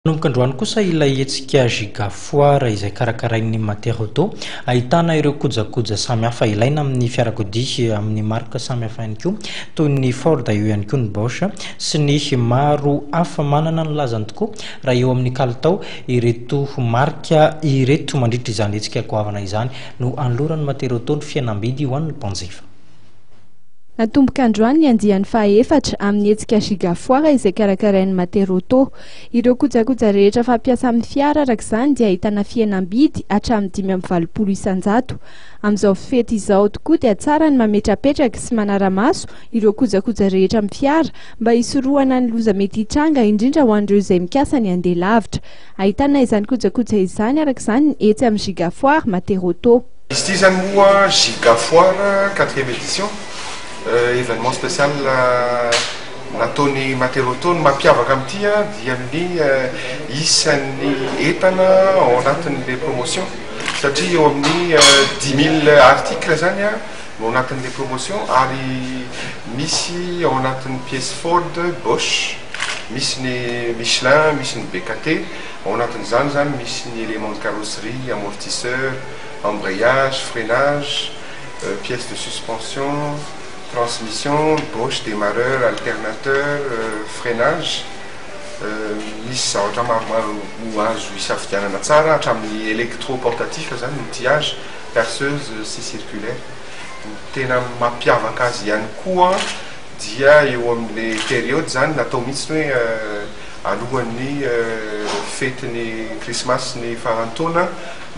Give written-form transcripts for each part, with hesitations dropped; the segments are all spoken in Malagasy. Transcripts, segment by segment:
Nanomboka androany kosa ilay hetsika Giga Foire izay karakarain'ny Materauto, ahitana ireo kojakoja samihafa ilaina amin'ny fiarakodia amin'ny marika samihafa ihany koa, toy ny Ford eo ihany koa ny Bosch sy ny maro hafa manana ny lazany tokoa raha eo amin'ny kalitao ireto marika ireto mandritra izany hetsika goavana izany no anloran'ny Materauto ny fihenam-bidy ho an'ny mpanjifa. Natomboka androany ny andiany fahaefatra amin'ny hetsika Giga Foire izay karakarain'ny Materauto. Ireo kojakoja rehetra fampiasa amin'ny fiara araka izany dia ahitana fihenam-bidy hatramin'ny 520 isan-jato. Amin'izao fety izao tokoa dia tsara ny mametrapetraka sy manara-maso ireo kojakoja rehetra amin'ny fiara mba hisorohana ny loza mety hitranga indrindra ho an'ireo izay mikasa ny handeha lavitra. Ahitana izany kojakoja izany araka izany etsy amin'ny Giga Foire Materauto. Izy ity zany moa Giga Foire 4e édition. Événement spécial nataony Materauto ny mampiavaka amin'ity dia amin'ny isan'ny entana ao anatin'le promotion satria eo amin'ny 10 000 articles zany ao anatin'le promotion ary misy ao anatin'ny pièce Ford, Bosch, misy ny Michelin, misy ny BKT, ao anatin'izany zany misy ny éléments de carrosserie, amortisseur, embrayage, freinage, pièces de suspension, transmission, Bosch, démarreur, alternateur, freinage, misy zavatra maromaro azo isafidianana tsara hatramin'ny électroportatif zany outillage, perceuse, scie circulaire. Tena mampiavaka azy ihany koa dia eo amin'le période zany natao mihitsy hoe alohan'ny fetin'ny Christmas ny farantaona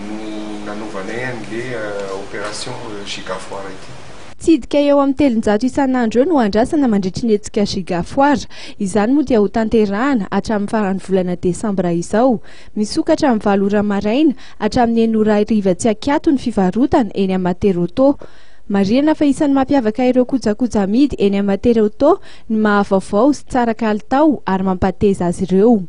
no nanovanay an'le opération Giga Foire ity. Tsidika eo amin'ny 300 isan'andro eo no andrasana mandritra ny hetsika Giga Foire. Izany moa dia ho tanterahana hatramin'ny faran'ny volana Desambra izao. Misokatra amin'ny 7 ora maraina hatramin'ny 9 ora hariva tsy akiato ny fivarotana eny amin'ny Materauto. Marihana fa isan'ny mampiavaka ireo kojakoja amidy eny amin'ny Materauto ny mahavaovao sy tsara kalitao ary mampateza azy ireo.